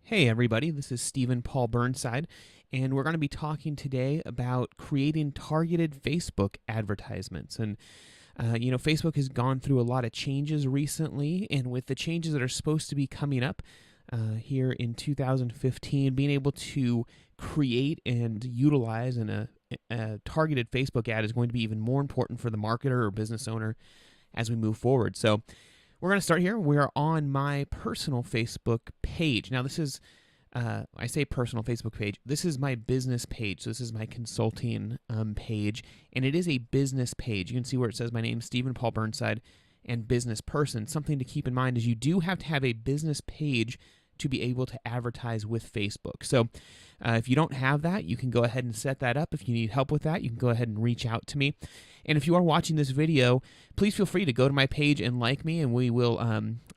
Hey everybody, this is Stephen Paul Burnside, and we're going to be talking today about creating targeted Facebook advertisements. Facebook has gone through a lot of changes recently, and with the changes that are supposed to be coming up here in 2015, being able to create and utilize a targeted Facebook ad is going to be even more important for the marketer or business owner as we move forward. So we're going to start here. We are on my personal Facebook page. Now, this is, I say personal Facebook page. This is my business page. So this is my consulting page, and it is a business page. You can see where it says my name, Stephen Paul Burnside, and business person. Something to keep in mind is you do have to have a business page to be able to advertise with Facebook. So if you don't have that, you can go ahead and set that up. If you need help with that, you can go ahead and reach out to me. And if you are watching this video, please feel free to go to my page and like me, and we will.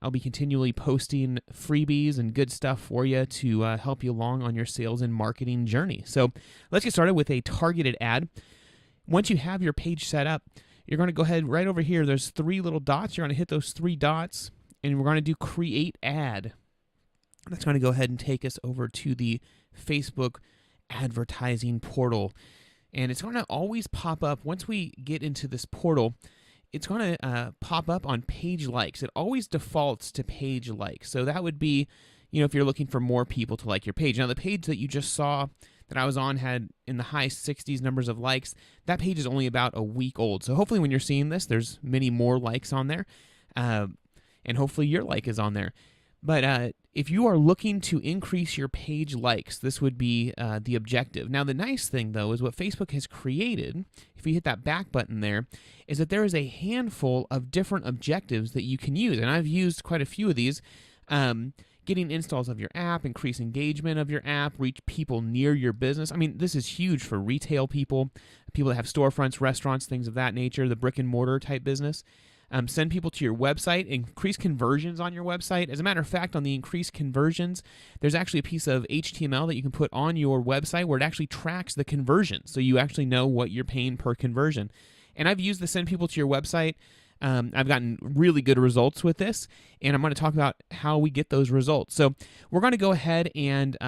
I'll be continually posting freebies and good stuff for you to help you along on your sales and marketing journey. So let's get started with a targeted ad. Once you have your page set up, you're going to go ahead right over here. There's three little dots. You're going to hit those three dots, and we're going to do create ad. That's going to go ahead and take us over to the Facebook advertising portal. And it's going to always pop up. Once we get into this portal, it's going to pop up on page likes. It always defaults to page likes. So that would be, if you're looking for more people to like your page. Now, the page that you just saw that I was on had in the high 60s numbers of likes. That page is only about a week old. So hopefully when you're seeing this, there's many more likes on there. And hopefully your like is on there. But if you are looking to increase your page likes, this would be the objective. Now, the nice thing, though, is what Facebook has created, if you hit that back button there, is that there is a handful of different objectives that you can use. And I've used quite a few of these. Getting installs of your app, increase engagement of your app, reach people near your business. I mean, this is huge for retail people that have storefronts, restaurants, things of that nature, the brick and mortar type business. Send people to your website, increase conversions on your website. As a matter of fact, on the increased conversions, there's actually a piece of HTML that you can put on your website where it actually tracks the conversion, so you actually know what you're paying per conversion. And I've used to send people to your website. I've gotten really good results with this, and I'm going to talk about how we get those results. So we're going to go ahead and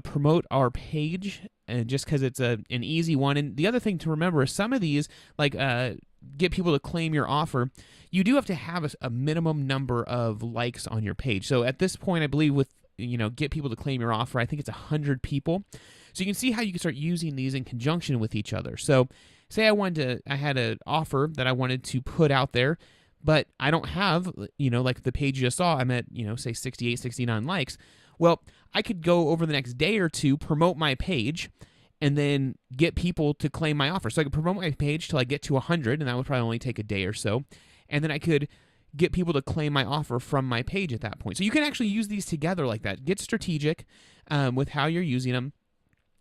promote our page, just because it's an easy one. And the other thing to remember is some of these, like get people to claim your offer, you do have to have a minimum number of likes on your page. So at this point, I believe with get people to claim your offer, I think it's 100 people. So you can see how you can start using these in conjunction with each other. So say I had an offer that I wanted to put out there, but I don't have, like the page you just saw, I'm at, say 68, 69 likes. Well, I could go over the next day or two, promote my page, and then get people to claim my offer. So I could promote my page till I get to 100, and that would probably only take a day or so. And then I could get people to claim my offer from my page at that point. So you can actually use these together like that. Get strategic with how you're using them.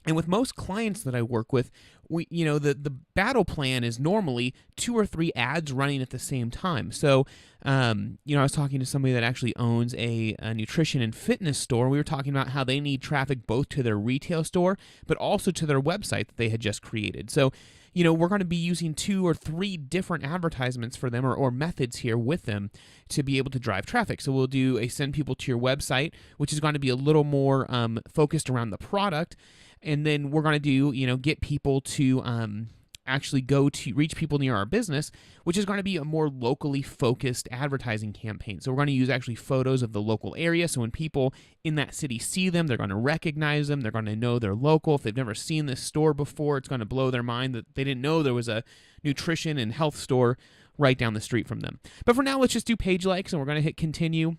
And with most clients that I work with, the battle plan is normally 2 or 3 ads running at the same time. So, I was talking to somebody that actually owns a nutrition and fitness store. We were talking about how they need traffic both to their retail store, but also to their website that they had just created. So, we're going to be using 2 or 3 different advertisements for them or methods here with them to be able to drive traffic. So we'll do a send people to your website, which is going to be a little more focused around the product. And then we're going to do, get people to actually go to reach people near our business, which is going to be a more locally focused advertising campaign. So we're going to use actually photos of the local area. So when people in that city see them, they're going to recognize them. They're going to know they're local. If they've never seen this store before, it's going to blow their mind that they didn't know there was a nutrition and health store right down the street from them. But for now, let's just do page likes, and we're going to hit continue.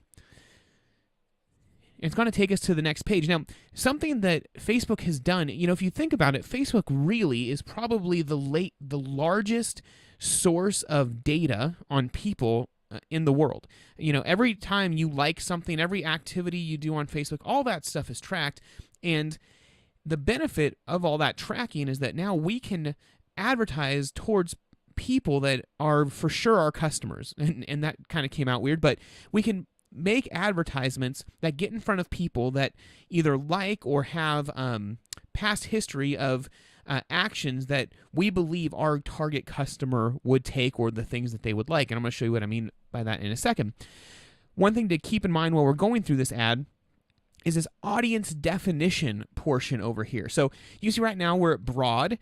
It's going to take us to the next page. Now, something that Facebook has done, if you think about it, Facebook really is probably the largest source of data on people in the world. Every time you like something, every activity you do on Facebook, all that stuff is tracked. And the benefit of all that tracking is that now we can advertise towards people that are for sure our customers. And that kind of came out weird, but we can make advertisements that get in front of people that either like or have past history of actions that we believe our target customer would take or the things that they would like. And I'm going to show you what I mean by that in a second. One thing to keep in mind while we're going through this ad is this audience definition portion over here. So you see right now we're at broad.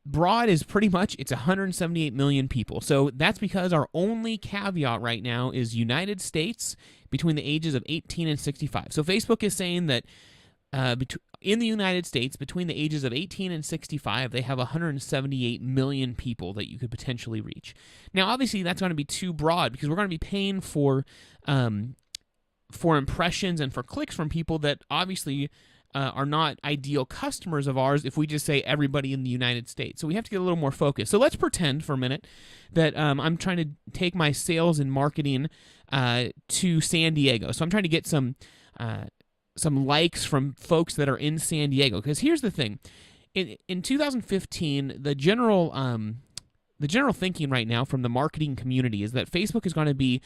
Broad is pretty much, it's 178 million people. So that's because our only caveat right now is United States between the ages of 18 and 65. So Facebook is saying that in the United States, between the ages of 18 and 65, they have 178 million people that you could potentially reach. Now, obviously, that's going to be too broad because we're going to be paying for impressions and for clicks from people that obviously are not ideal customers of ours if we just say everybody in the United States. So we have to get a little more focused. So let's pretend for a minute that I'm trying to take my sales and marketing to San Diego. So I'm trying to get some likes from folks that are in San Diego. Because here's the thing. In 2015, the general thinking right now from the marketing community is that Facebook is going to be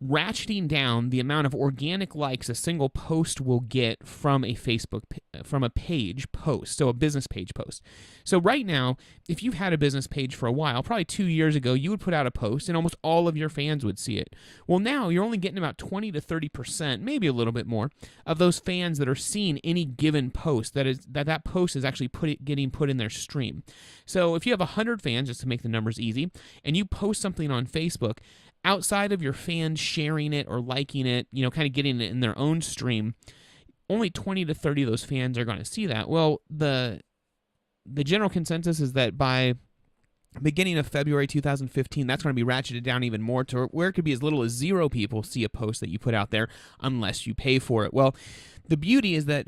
ratcheting down the amount of organic likes a single post will get from a page post, so a business page post. So right now, if you've had a business page for a while, probably 2 years ago, you would put out a post and almost all of your fans would see it. Well, now you're only getting about 20 to 30%, maybe a little bit more, of those fans that are seeing any given post that post is actually getting put in their stream. So if you have 100 fans, just to make the numbers easy, and you post something on Facebook, outside of your fans sharing it or liking it, kind of getting it in their own stream, only 20 to 30 of those fans are going to see that. Well, the general consensus is that by beginning of February 2015, that's going to be ratcheted down even more to where it could be as little as 0 people see a post that you put out there unless you pay for it. Well, the beauty is that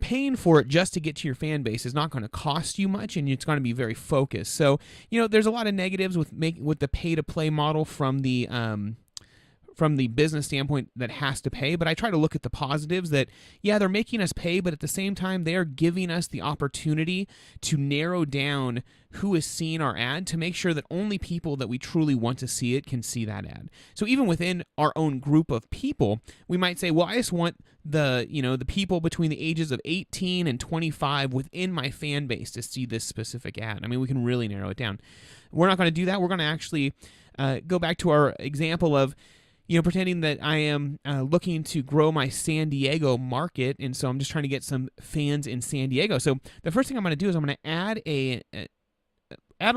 paying for it just to get to your fan base is not going to cost you much, and it's going to be very focused. So, there's a lot of negatives with the pay-to-play model from the business standpoint that has to pay, but I try to look at the positives that, yeah, they're making us pay, but at the same time, they are giving us the opportunity to narrow down who is seeing our ad to make sure that only people that we truly want to see it can see that ad. So even within our own group of people, we might say, well, I just want the people between the ages of 18 and 25 within my fan base to see this specific ad. I mean, we can really narrow it down. We're not going to do that. We're going to actually go back to our example of pretending that I am looking to grow my San Diego market, and so I'm just trying to get some fans in San Diego. So the first thing I'm going to do is I'm going to add a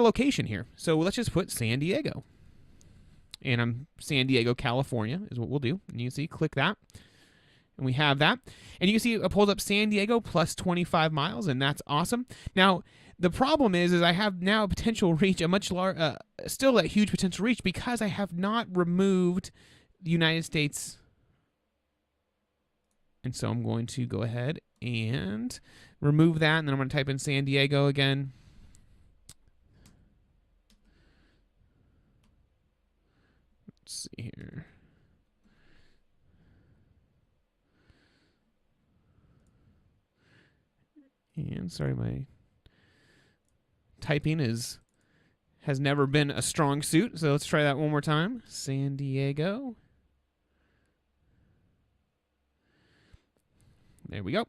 location here. So let's just put San Diego, and I'm San Diego, California is what we'll do. And you can see, click that, and we have that. And you can see it pulls up San Diego plus 25 miles, and that's awesome. Now, the problem is I have now a potential reach, a much larger, still a huge potential reach because I have not removed the United States. And so I'm going to go ahead and remove that, and then I'm going to type in San Diego again. Let's see here. And sorry, my typing has never been a strong suit, so let's try that one more time. San Diego. There we go.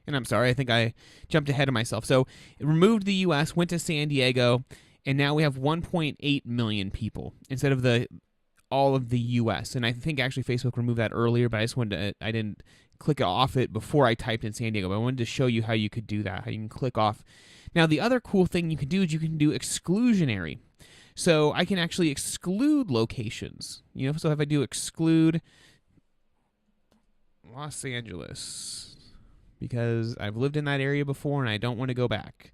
And I'm sorry, I think I jumped ahead of myself. So it removed the U.S., went to San Diego, and now we have 1.8 million people instead of all of the U.S. And I think actually Facebook removed that earlier, but I didn't click off it before I typed in San Diego. But I wanted to show you how you could do that, how you can click off. Now, the other cool thing you can do is you can do exclusionary. So I can actually exclude locations. So if I do exclude Los Angeles, because I've lived in that area before and I don't want to go back.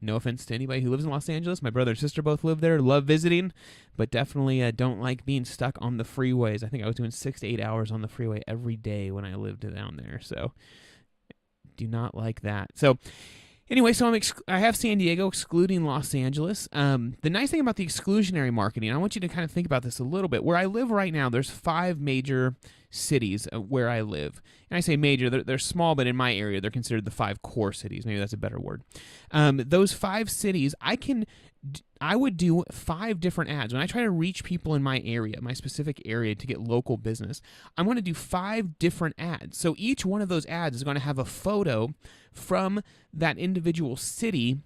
No offense to anybody who lives in Los Angeles. My brother and sister both live there, love visiting, but definitely don't like being stuck on the freeways. I think I was doing 6 to 8 hours on the freeway every day when I lived down there, so do not like that. So anyway, so I have San Diego excluding Los Angeles. The nice thing about the exclusionary marketing, I want you to kind of think about this a little bit. Where I live right now, there's 5 major cities where I live. And I say major, they're small, but in my area, they're considered the 5 core cities. Maybe that's a better word. Those 5 cities, I would do 5 different ads. When I try to reach people in my area, my specific area, to get local business, I'm going to do 5 different ads. So each one of those ads is going to have a photo from that individual city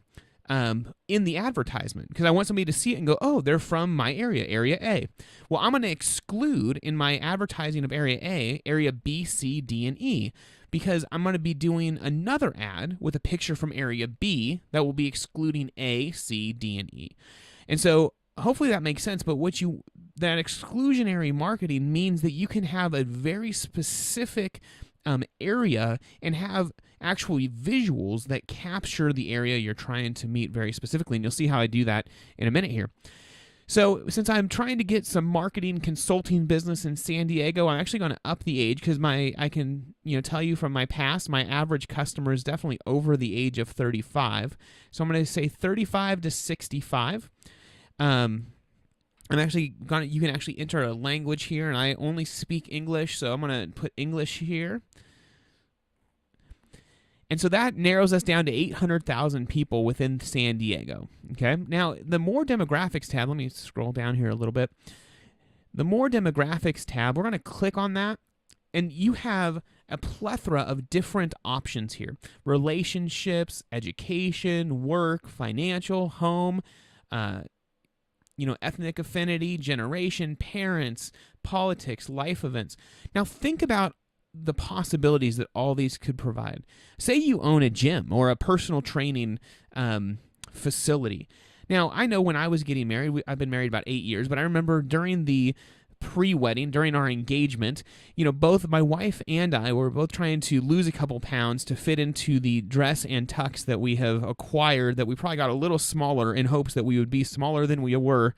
in the advertisement because I want somebody to see it and go, oh, they're from my area, Area A. Well, I'm going to exclude in my advertising of Area A, Area B, C, D, and E, because I'm going to be doing another ad with a picture from Area B that will be excluding A, C, D, and E. And so hopefully that makes sense, but that exclusionary marketing means that you can have a very specific area and have actually visuals that capture the area you're trying to meet very specifically. And you'll see how I do that in a minute here. So since I'm trying to get some marketing consulting business in San Diego, I'm actually going to up the age because I can tell you from my past, my average customer is definitely over the age of 35. So I'm going to say 35 to 65. I'm actually you can actually enter a language here, and I only speak English, so I'm going to put English here. And so that narrows us down to 800,000 people within San Diego. Okay. Now, the more demographics tab, let me scroll down here a little bit. The more demographics tab, we're going to click on that, and you have a plethora of different options here: relationships, education, work, financial, home, ethnic affinity, generation, parents, politics, life events. Now, think about the possibilities that all these could provide. Say you own a gym or a personal training facility. Now, I know when I was getting married, I've been married about 8 years, but I remember during the pre-wedding, during our engagement, both my wife and I were both trying to lose a couple pounds to fit into the dress and tux that we have acquired, that we probably got a little smaller in hopes that we would be smaller than we were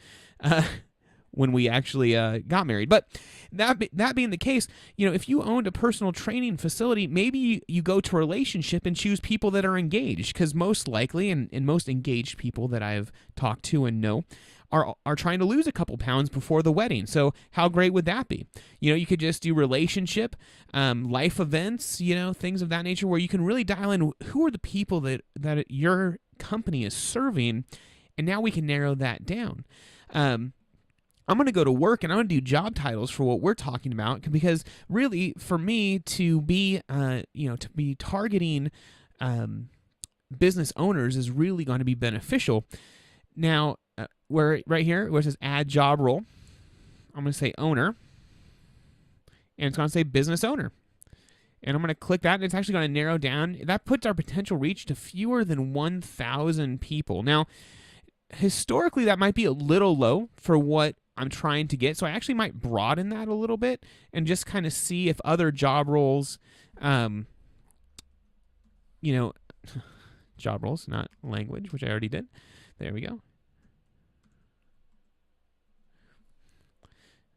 when we actually got married. But that being the case, if you owned a personal training facility, maybe you go to a relationship and choose people that are engaged, because most likely, and most engaged people that I've talked to and know, are trying to lose a couple pounds before the wedding. So how great would that be? You could just do relationship, life events, things of that nature, where you can really dial in who are the people that your company is serving, and now we can narrow that down. I'm going to go to work, and I'm going to do job titles for what we're talking about, because really, for me to be, to be targeting business owners is really going to be beneficial. Now, right here, where it says add job role, I'm going to say owner, and it's going to say business owner. And I'm going to click that, and it's actually going to narrow down. That puts our potential reach to fewer than 1,000 people. Now, historically, that might be a little low for what I'm trying to get, so I actually might broaden that a little bit and just kind of see if other job roles, job roles, not language, which I already did. There we go.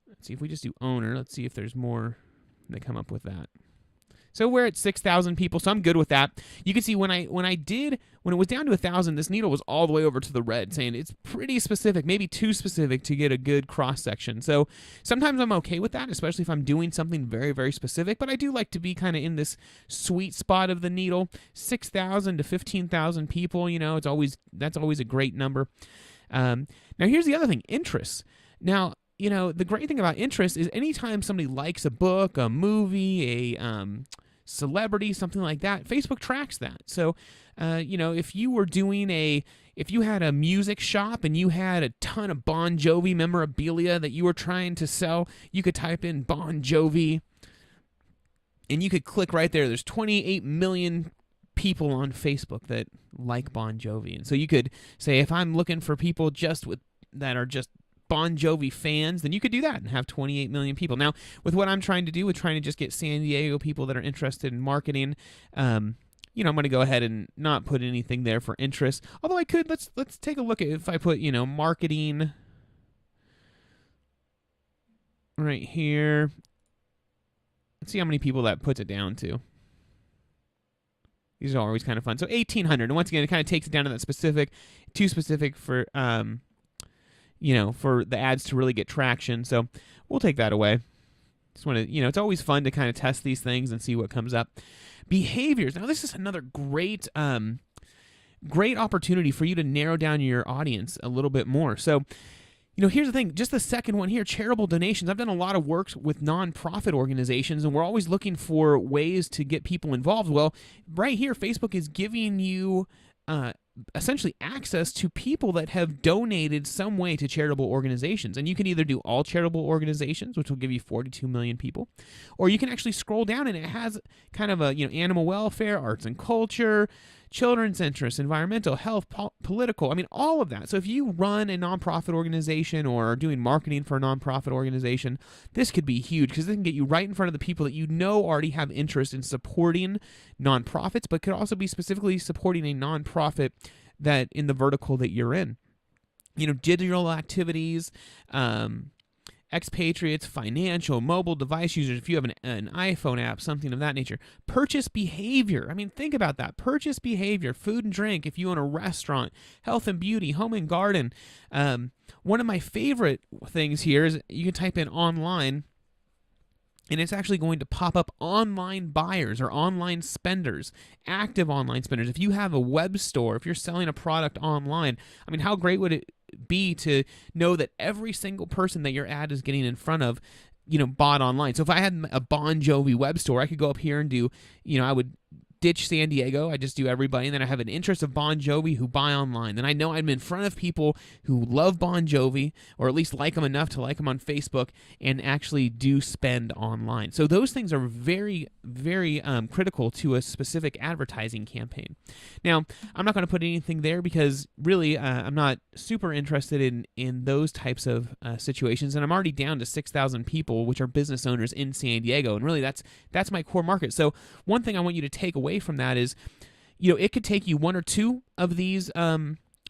Let's see if we just do owner. Let's see if there's more that come up with that. So we're at 6,000 people, so I'm good with that. You can see when it was down to 1,000, this needle was all the way over to the red, saying it's pretty specific, maybe too specific to get a good cross-section. So sometimes I'm okay with that, especially if I'm doing something very, very specific, but I do like to be kind of in this sweet spot of the needle. 6,000 to 15,000 people, that's always a great number. Now here's the other thing, interests. Now, the great thing about interest is anytime somebody likes a book, a movie, a celebrity, something like that, Facebook tracks that. So, if you had a music shop and you had a ton of Bon Jovi memorabilia that you were trying to sell, you could type in Bon Jovi, and you could click right there. There's 28 million people on Facebook that like Bon Jovi. And so you could say, if I'm looking for people that are just Bon Jovi fans, then you could do that and have 28 million people. Now, with what I'm trying to do, with trying to just get San Diego people that are interested in marketing, I'm going to go ahead and not put anything there for interest. Although I could, let's take a look at if I put, marketing right here. Let's see how many people that puts it down to. These are always kind of fun. So 1,800, and once again, it kind of takes it down to that specific, too specific for for the ads to really get traction. So we'll take that away. Just want to, it's always fun to kind of test these things and see what comes up. Behaviors. Now, this is another great opportunity for you to narrow down your audience a little bit more. So, here's the thing. Just the second one here, charitable donations. I've done a lot of work with nonprofit organizations, and we're always looking for ways to get people involved. Well, right here, Facebook is giving you essentially access to people that have donated some way to charitable organizations. And you can either do all charitable organizations, which will give you 42 million people, or you can actually scroll down and it has kind of a, animal welfare, arts and culture, children's interests, environmental, health, political, all of that. So if you run a nonprofit organization or are doing marketing for a nonprofit organization, this could be huge because this can get you right in front of the people that already have interest in supporting nonprofits, but could also be specifically supporting a nonprofit that in the vertical that you're in. Digital activities, expatriates, financial, mobile device users, if you have an iPhone app, something of that nature. Purchase behavior. Think about that. Purchase behavior, food and drink, if you own a restaurant, health and beauty, home and garden. One of my favorite things here is you can type in online, and it's actually going to pop up online buyers or online spenders, active online spenders. If you have a web store, if you're selling a product online, how great would it be to know that every single person that your ad is getting in front of, bought online. So if I had a Bon Jovi web store, I could go up here and do, I would ditch San Diego. I just do everybody, and then I have an interest of Bon Jovi who buy online. Then I know I'm in front of people who love Bon Jovi, or at least like them enough to like them on Facebook, and actually do spend online. So those things are very, very critical to a specific advertising campaign. Now, I'm not going to put anything there because really I'm not super interested in those types of situations, and I'm already down to 6,000 people, which are business owners in San Diego, and really that's my core market. So one thing I want you to take away from that is, it could take you one or two of these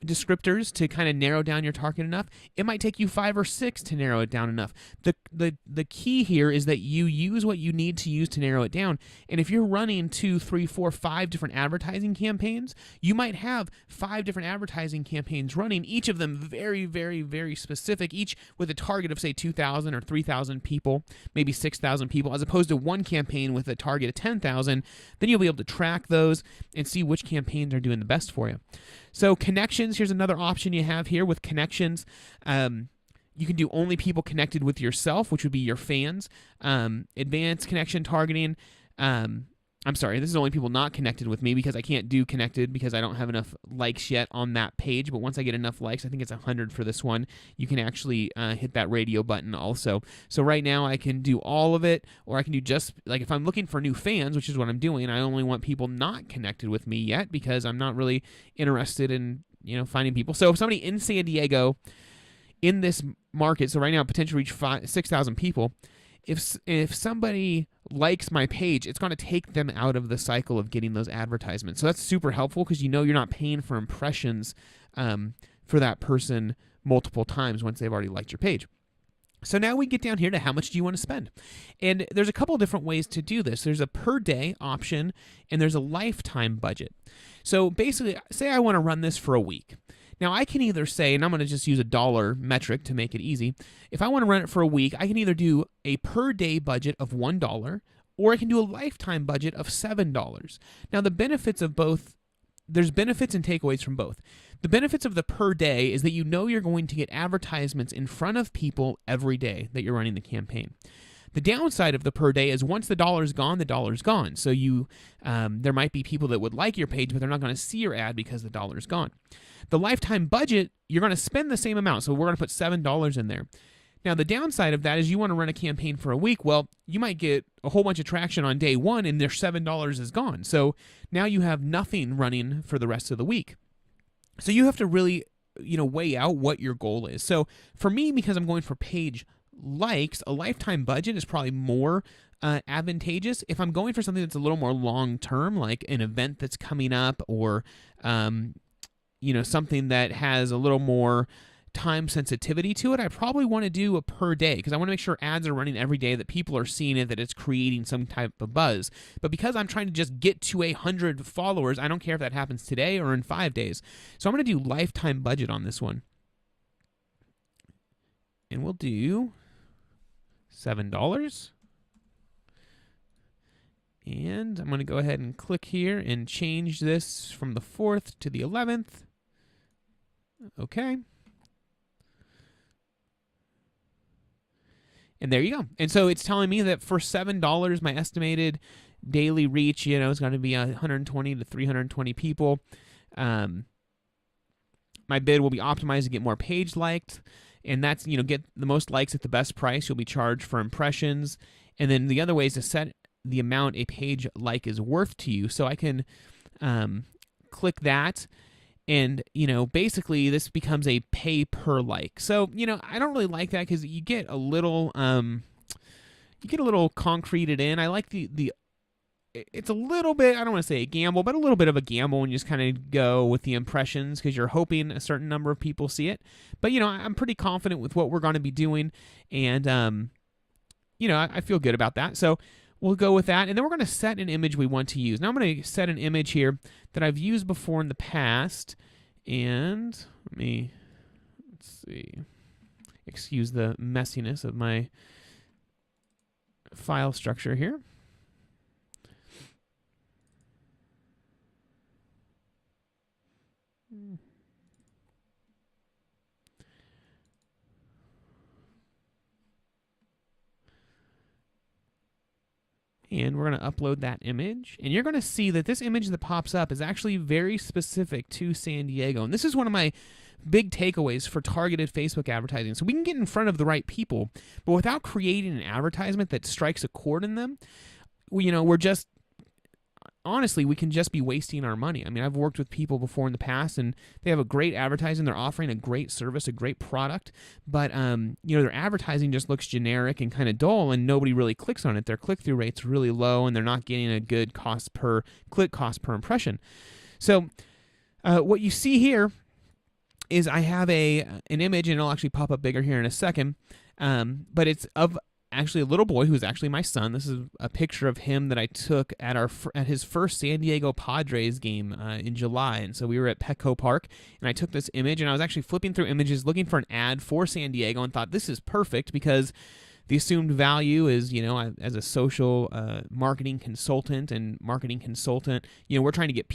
descriptors to kind of narrow down your target enough. It might take you 5 or 6 to narrow it down enough. The key here is that you use what you need to use to narrow it down. And if you're running 2, 3, 4, 5 different advertising campaigns, you might have 5 different advertising campaigns running, each of them very, very, very specific, each with a target of, say, 2,000 or 3,000 people, maybe 6,000 people, as opposed to one campaign with a target of 10,000. Then you'll be able to track those and see which campaigns are doing the best for you. So connections, here's another option you have here with connections. You can do only people connected with yourself, which would be your fans. Advanced connection targeting. I'm sorry, this is only people not connected with me because I can't do connected because I don't have enough likes yet on that page. But once I get enough likes, I think it's 100 for this one, you can actually hit that radio button also. So right now I can do all of it, or I can do just, like if I'm looking for new fans, which is what I'm doing, I only want people not connected with me yet because I'm not really interested in, finding people. So if somebody in San Diego in this market, so right now potentially reach 6,000 people, if somebody likes my page, it's going to take them out of the cycle of getting those advertisements. So that's super helpful because you're not paying for impressions for that person multiple times once they've already liked your page. So now we get down here to how much do you want to spend? And there's a couple of different ways to do this. There's a per day option and there's a lifetime budget. So basically, say I want to run this for a week. Now, I can either say, and I'm going to just use a dollar metric to make it easy. If I want to run it for a week, I can either do a per day budget of $1, or I can do a lifetime budget of $7. Now, the benefits of both, there's benefits and takeaways from both. The benefits of the per day is that you're going to get advertisements in front of people every day that you're running the campaign. The downside of the per day is once the dollar's gone, the dollar's gone. So there might be people that would like your page, but they're not going to see your ad because the dollar's gone. The lifetime budget, you're going to spend the same amount. So we're going to put $7 in there. Now, the downside of that is you want to run a campaign for a week. Well, you might get a whole bunch of traction on day one and their $7 is gone. So now you have nothing running for the rest of the week. So you have to really, weigh out what your goal is. So for me, because I'm going for page likes, a lifetime budget is probably more advantageous. If I'm going for something that's a little more long-term, like an event that's coming up or, something that has a little more time sensitivity to it, I probably want to do a per day because I want to make sure ads are running every day, that people are seeing it, that it's creating some type of buzz. But because I'm trying to just get to 100 followers, I don't care if that happens today or in 5 days. So I'm going to do lifetime budget on this one. And we'll do $7. And I'm going to go ahead and click here and change this from the 4th to the 11th. Okay. And there you go. And so it's telling me that for $7, my estimated daily reach, is going to be 120 to 320 people. my bid will be optimized to get more page liked, and that's, get the most likes at the best price. You'll be charged for impressions. And then the other way is to set the amount a page like is worth to you. So I can click that, and basically this becomes a pay per like. So I don't really like that because you get a little concreted in. I like the it's a little bit, I don't want to say a gamble, but a little bit of a gamble when you just kind of go with the impressions because you're hoping a certain number of people see it. But, I'm pretty confident with what we're going to be doing, and, I feel good about that. So we'll go with that, and then we're going to set an image we want to use. Now I'm going to set an image here that I've used before in the past, and let's see, excuse the messiness of my file structure here. And we're going to upload that image. And you're going to see that this image that pops up is actually very specific to San Diego. And this is one of my big takeaways for targeted Facebook advertising. So we can get in front of the right people, but without creating an advertisement that strikes a chord in them, we're just, honestly, we can just be wasting our money. I mean, I've worked with people before in the past, and they have a great advertising. They're offering a great service, a great product, but their advertising just looks generic and kind of dull, and nobody really clicks on it. Their click-through rate's really low, and they're not getting a good cost per cost per impression. So what you see here is I have an image, and it'll actually pop up bigger here in a second, but it's of actually a little boy who's actually my son. This is a picture of him that I took at his first San Diego Padres game in July. And so we were at Petco Park, and I took this image, and I was actually flipping through images looking for an ad for San Diego, and thought this is perfect because the assumed value is, as a social marketing consultant, we're trying to get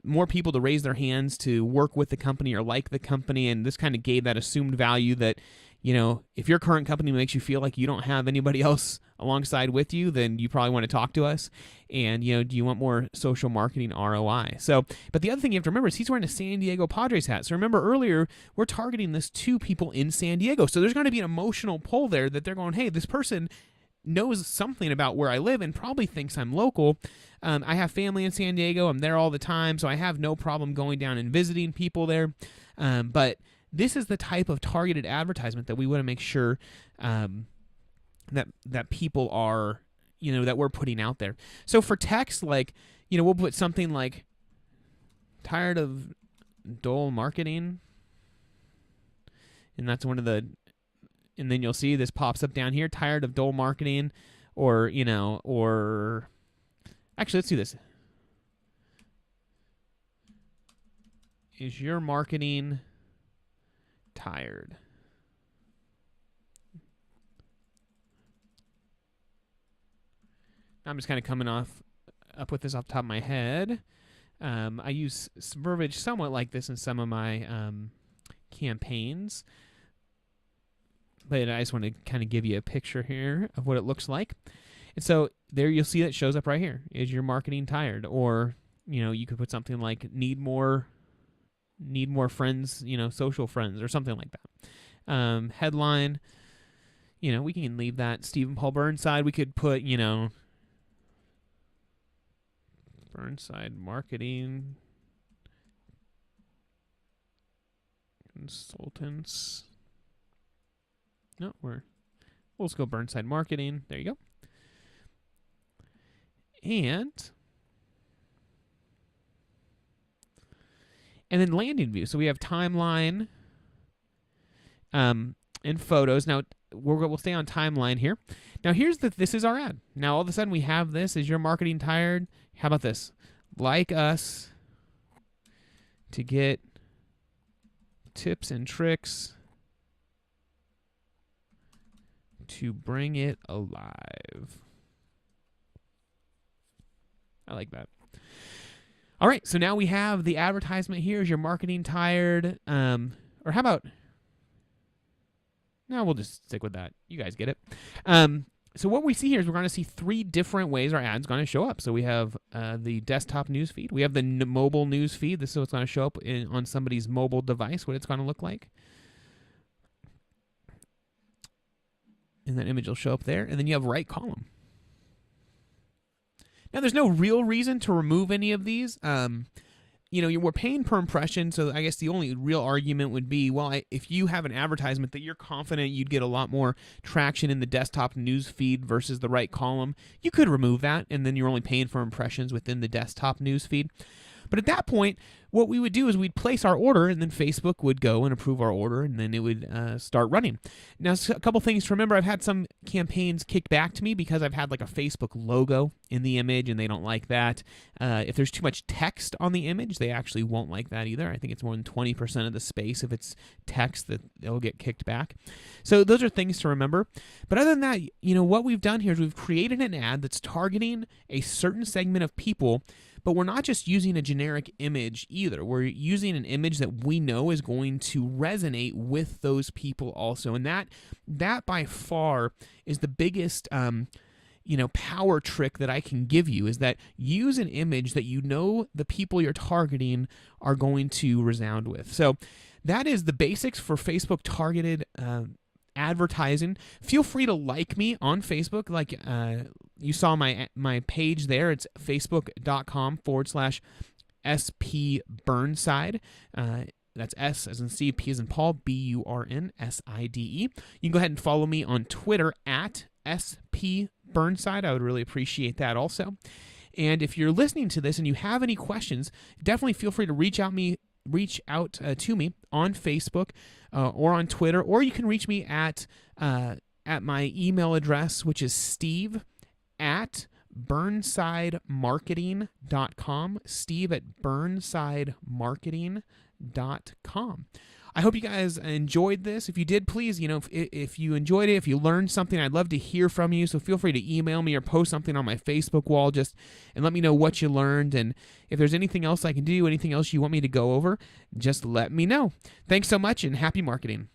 more people to raise their hands to work with the company or like the company, and this kind of gave that assumed value that, if your current company makes you feel like you don't have anybody else alongside with you, then you probably want to talk to us. And, do you want more social marketing ROI? So, but the other thing you have to remember is he's wearing a San Diego Padres hat. So remember earlier, we're targeting this to people in San Diego. So there's going to be an emotional pull there that they're going, hey, this person knows something about where I live and probably thinks I'm local. I have family in San Diego. I'm there all the time, so I have no problem going down and visiting people there. But this is the type of targeted advertisement that we want to make sure that people are, that we're putting out there. So for text, we'll put something like tired of dull marketing, and that's one of the. And then you'll see this pops up down here, tired of dull marketing, or actually, let's do this. Is your marketing tired? I'm just kind of coming up with this off the top of my head. I use verbiage somewhat like this in some of my campaigns, but I just want to kind of give you a picture here of what it looks like. And so there you'll see that shows up right here. Is your marketing tired? Or, you could put something like need more friends, social friends, or something like that. Headline, we can leave that Stephen Paul Burnside. We could put, Burnside marketing consultants. No, we'll just go Burnside marketing. There you go. And then landing view. So we have timeline and photos. Now we'll stay on timeline here. Now this is our ad. Now all of a sudden we have this. Is your marketing tired? How about this? Like us to get tips and tricks to bring it alive. I like that. All right, so now we have the advertisement here. Is your marketing tired? Or how about... No, we'll just stick with that. You guys get it. So what we see here is we're going to see 3 different ways our ad's going to show up. So we have the desktop news feed. We have the mobile news feed. This is what's going to show up on somebody's mobile device, what it's going to look like. And that image will show up there. And then you have right column. Now, there's no real reason to remove any of these. We're paying per impression, so I guess the only real argument would be, well, if you have an advertisement that you're confident you'd get a lot more traction in the desktop news feed versus the right column, you could remove that, and then you're only paying for impressions within the desktop news feed. But at that point, what we would do is we'd place our order, and then Facebook would go and approve our order, and then it would start running. Now, a couple things to remember. I've had some campaigns kick back to me because I've had like a Facebook logo in the image, and they don't like that. If there's too much text on the image, they actually won't like that either. I think it's more than 20% of the space. If it's text, that it'll get kicked back. So those are things to remember. But other than that, what we've done here is we've created an ad that's targeting a certain segment of people. But we're not just using a generic image either. We're using an image that we know is going to resonate with those people also. And that by far is the biggest power trick that I can give you, is that use an image that the people you're targeting are going to resound with. So that is the basics for Facebook targeted advertising. Feel free to like me on Facebook. Like you saw my page there. It's facebook.com/SP Burnside. That's S as in Steve, P as in Paul, BURNSIDE. You can go ahead and follow me on Twitter at SP Burnside. I would really appreciate that also. And if you're listening to this and you have any questions, definitely feel free to reach out to me on Facebook or on Twitter, or you can reach me at my email address, which is steve@burnsidemarketing.com, steve@burnsidemarketing.com. I hope you guys enjoyed this. If you did, please, if you enjoyed it, if you learned something, I'd love to hear from you. So feel free to email me or post something on my Facebook wall and let me know what you learned. And if there's anything else I can do, anything else you want me to go over, just let me know. Thanks so much, and happy marketing.